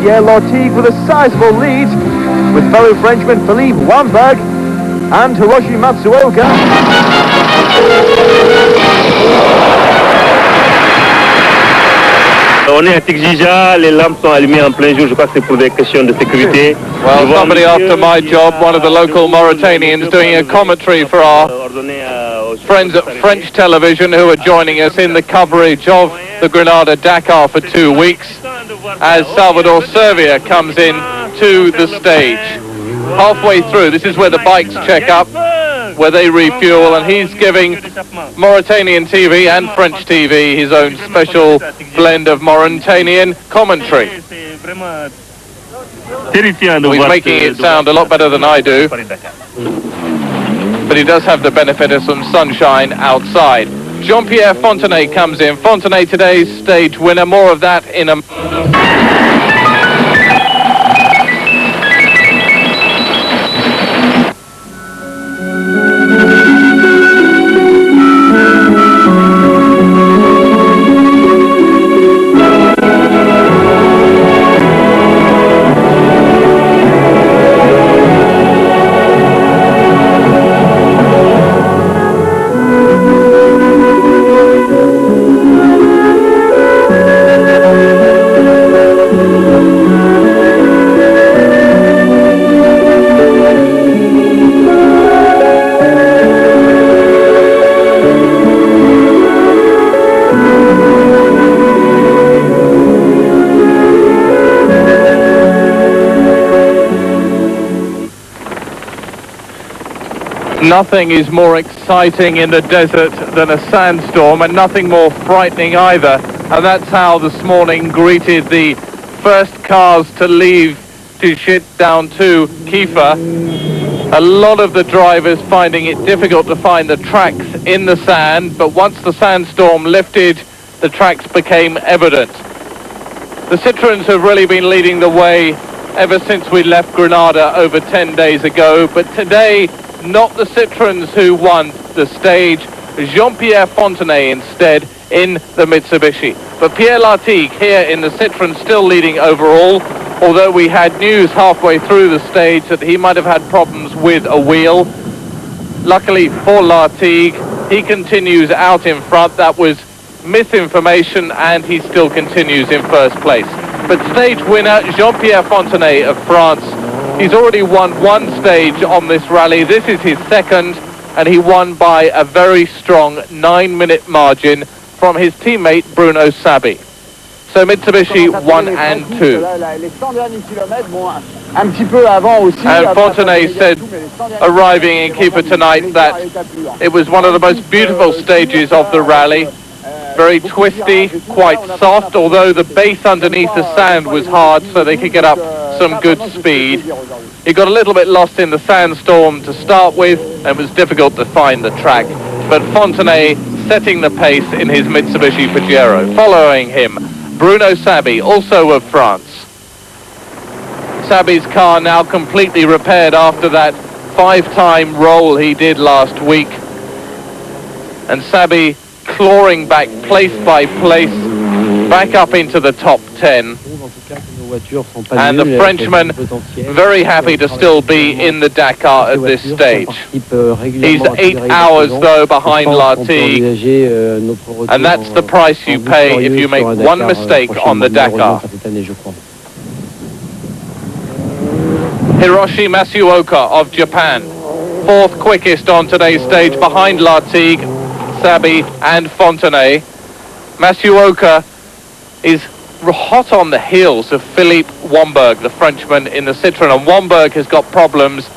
Pierre Lartigue with a sizable lead, with fellow Frenchman Philippe Wamberg and Hiroshi Matsuoka. On est à Tigija, les lampes sont allumées en plein jour, je crois que c'est pour des questions de sécurité. Well, somebody after my job, one of the local Mauritanians, doing a commentary for our friends at French television who are joining us in the coverage of the Grenada Dakar for 2 weeks as Salvador Servia comes in to the stage. Halfway through, this is where the bikes check up, where they refuel, and he's giving Mauritanian TV and French TV his own special blend of Mauritanian commentary. He's making it sound a lot better than I do, but he does have the benefit of some sunshine outside. Jean-Pierre Fontenay comes in. Fontenay, today's stage winner. More of that in a... Nothing is more exciting in the desert than a sandstorm, and nothing more frightening either. And that's how this morning greeted the first cars to leave Tichit down to Kifa. A lot of the drivers finding it difficult to find the tracks in the sand, but once the sandstorm lifted, the tracks became evident. The Citroens have really been leading the way ever since we left Grenada over 10 days ago, but today, not the Citroens who won the stage, Jean-Pierre Fontenay instead in the Mitsubishi. But Pierre Lartigue here in the Citroen still leading overall, although we had news halfway through the stage that he might have had problems with a wheel. Luckily for Lartigue, he continues out in front. That was misinformation, and he still continues in first place. But stage winner, Jean-Pierre Fontenay of France. He's already won one stage on this rally. This is his second, and he won by a very strong 9-minute margin from his teammate Bruno Sabi. So Mitsubishi 1 and 2. And Fontenay said, arriving in Kifa tonight, that it was one of the most beautiful stages of the rally. Very twisty, quite soft, although the base underneath the sand was hard, so they could get up some good speed. He got a little bit lost in the sandstorm to start with, and it was difficult to find the track. But Fontenay setting the pace in his Mitsubishi Pajero. Following him, Bruno Sabi, also of France. Sabi's car now completely repaired after that 5-time roll he did last week. And Sabi clawing back place by place, back up into the top 10. And the Frenchman very happy to still be in the Dakar at this stage. He's 8 hours though behind Lartigue, and that's the price you pay if you make one mistake on the Dakar. Hiroshi Matsuoka of Japan, 4th quickest on today's stage behind Lartigue, Sabi and Fontenay. Matsuoka is hot on the heels of Philippe Wamberg, the Frenchman in the Citroen, and Wamberg has got problems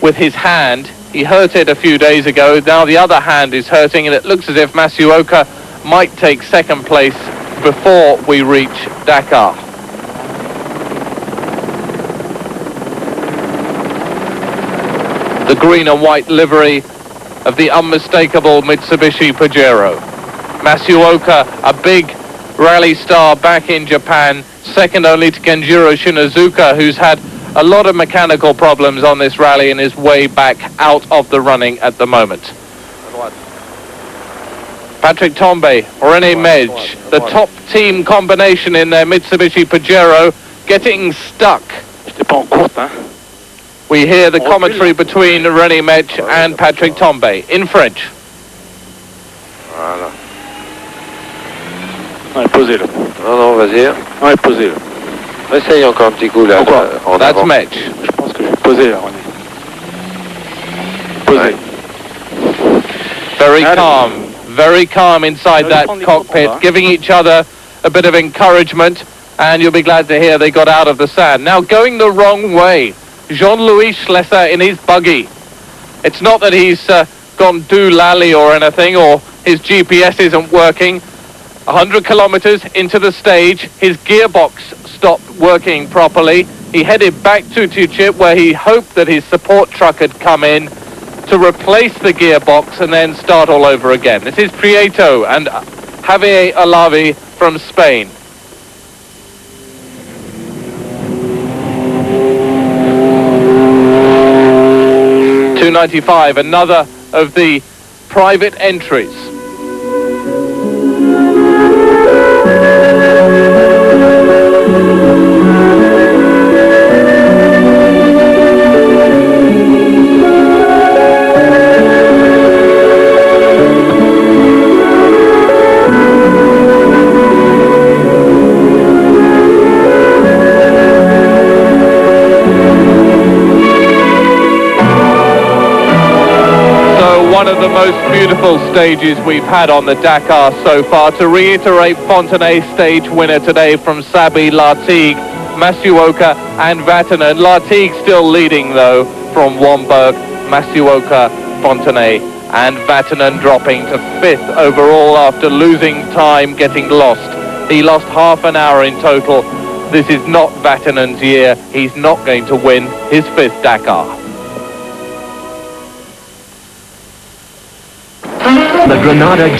with his hand. He hurt it a few days ago, now the other hand is hurting, and it looks as if Matsuoka might take second place before we reach Dakar. The green and white livery of the unmistakable Mitsubishi Pajero. Matsuoka, a big rally star back in Japan, second only to Kenjiro Shinazuka, who's had a lot of mechanical problems on this rally and is way back out of the running at the moment. Patrick Tombe, René Mej, the top team combination in their Mitsubishi Pajero, getting stuck. J'étais pas en course, hein. We hear the commentary between René Metz and Patrick Tambay in French. Voilà. Ouais, posez-le. Non, vas-y. Ouais, posez-le. Essaye encore un petit coup là. Pourquoi en That's avant. Metz. Je pense que je vais poser là, René. Posez. Very calm inside that cockpit, giving each other a bit of encouragement, and you'll be glad to hear they got out of the sand. Now going the wrong way, Jean-Louis Schlesser in his buggy. It's not that he's gone doolally or anything, or his GPS isn't working. 100 kilometers into the stage, his gearbox stopped working properly. He headed back to Tuchip, where he hoped that his support truck had come in to replace the gearbox and then start all over again. This is Prieto and Javier Alavi from Spain. .295, another of the private entries. One of the most beautiful stages we've had on the Dakar so far. To reiterate, Fontenay stage winner today from Sabi, Lartigue, Masuoka and Vatanen. Lartigue still leading though from Womberg, Masuoka, Fontenay and Vatanen dropping to 5th overall after losing time, getting lost. He lost half an hour in total. This is not Vatanen's year. He's not going to win his 5th Dakar. The Granada